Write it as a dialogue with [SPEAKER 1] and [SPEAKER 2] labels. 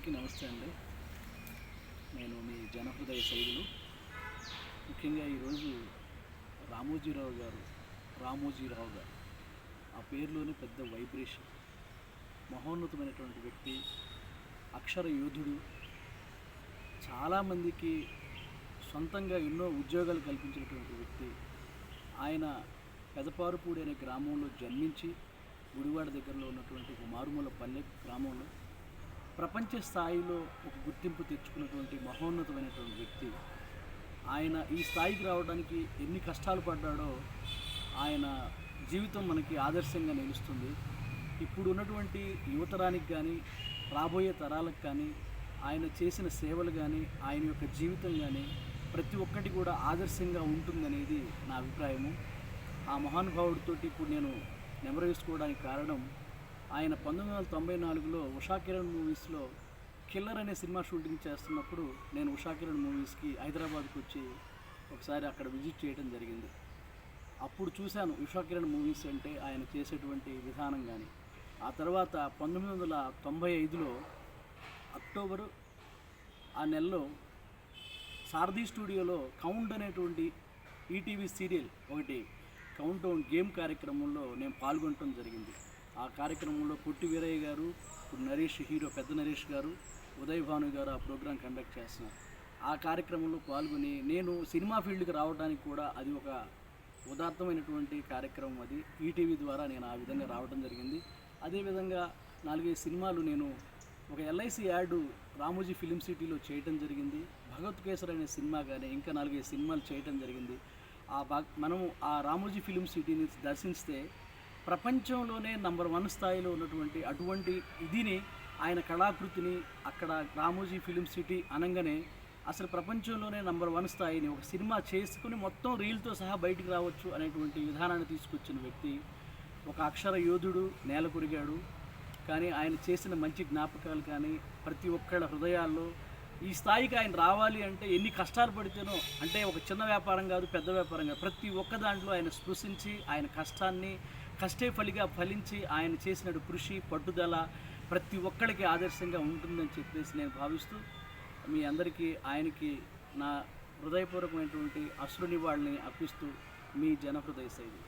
[SPEAKER 1] అందరికీ నమస్తే అండి. నేను మీ జనహృదయ శైలులు. ముఖ్యంగా ఈరోజు రామోజీరావు గారు ఆ పేరులోనే పెద్ద వైబ్రేషన్. మహోన్నతమైనటువంటి వ్యక్తి, అక్షర యోధుడు, చాలామందికి సొంతంగా ఎన్నో ఉద్యోగాలు కల్పించినటువంటి వ్యక్తి. ఆయన పెదపారుపూడి అనే గ్రామంలో జన్మించి గుడివాడ దగ్గరలో ఉన్నటువంటి ఒక మారుమూల పల్లె గ్రామంలో ప్రపంచ స్థాయిలో ఒక గుర్తింపు తెచ్చుకున్నటువంటి మహోన్నతమైనటువంటి వ్యక్తి. ఆయన ఈ స్థాయికి రావడానికి ఎన్ని కష్టాలు పడ్డాడో ఆయన జీవితం మనకి ఆదర్శంగా నిలుస్తుంది. ఇప్పుడు ఉన్నటువంటి యువతరానికి కానీ రాబోయే తరాలకు కానీ ఆయన చేసిన సేవలు కానీ ఆయన యొక్క జీవితం కానీ ప్రతి ఒక్కటి కూడా ఆదర్శంగా ఉంటుందనేది నా అభిప్రాయము. ఆ మహానుభావుడితో ఇప్పుడు నేను నెమరేసుకోవడానికి కారణం, ఆయన 1994లో ఉషా కిరణ్ మూవీస్లో కిల్లర్ అనే సినిమా షూటింగ్ చేస్తున్నప్పుడు నేను ఉషా కిరణ్ మూవీస్కి హైదరాబాద్కి వచ్చి ఒకసారి అక్కడ విజిట్ చేయడం జరిగింది. అప్పుడు చూశాను ఉషా కిరణ్ మూవీస్ అంటే ఆయన చేసేటువంటి విధానం కానీ. ఆ తర్వాత 1995లో అక్టోబరు ఆ నెలలో సారథి స్టూడియోలో కౌంట్ అనేటువంటి ఈటీవీ సీరియల్ ఒకటి కౌంట్ డౌన్ గేమ్ కార్యక్రమంలో నేను పాల్గొనడం జరిగింది. ఆ కార్యక్రమంలో పొట్టి వీరయ్య గారు, ఇప్పుడు నరేష్, హీరో పెద్ద నరేష్ గారు, ఉదయ్ భాను గారు ఆ ప్రోగ్రాం కండక్ట్ చేస్తున్నారు. ఆ కార్యక్రమంలో పాల్గొని నేను సినిమా ఫీల్డ్కి రావడానికి కూడా అది ఒక ఉదాత్తమైనటువంటి కార్యక్రమం. అది ఈటీవీ ద్వారా నేను ఆ విధంగా రావడం జరిగింది. అదేవిధంగా 4-5 సినిమాలు నేను ఒక ఎల్ఐసి యాడ్ రామోజీ ఫిలిం సిటీలో చేయటం జరిగింది. భగవత్ కేసర్ అనే సినిమా కానీ ఇంకా 4-5 సినిమాలు చేయటం జరిగింది. మనము ఆ రామోజీ ఫిలిం సిటీని దర్శిస్తే ప్రపంచంలోనే నంబర్ 1 స్థాయిలో ఉన్నటువంటి అటువంటి ఇదిని, ఆయన కళాకృతిని అక్కడ రామోజీ ఫిలిం సిటీ అనగానే అసలు ప్రపంచంలోనే నంబర్ 1 స్థాయిని ఒక సినిమా చేసుకుని మొత్తం రీల్తో సహా బయటికి రావచ్చు అనేటువంటి విధానాన్ని తీసుకొచ్చిన వ్యక్తి. ఒక అక్షర యోధుడు, నేల కొరిగాడు. కానీ ఆయన చేసిన మంచి జ్ఞాపకాలు కానీ ప్రతి ఒక్కళ్ళ హృదయాల్లో ఈ స్థాయికి ఆయన రావాలి అంటే ఎన్ని కష్టాలు పడితేనో, అంటే ఒక చిన్న వ్యాపారం కాదు, పెద్ద వ్యాపారం కాదు, ప్రతి ఒక్క దాంట్లో ఆయన స్పృశించి ఆయన కష్టాన్ని కష్టే ఫలించి ఆయన చేసిన కృషి, పట్టుదల ప్రతి ఒక్కరికి ఆదర్శంగా ఉంటుందని చెప్పేసి నేను భావిస్తూ మీ అందరికీ ఆయనకి నా హృదయపూర్వకమైనటువంటి అశ్రు నివాళిని అర్పిస్తూ మీ జనహృదయ శైలి.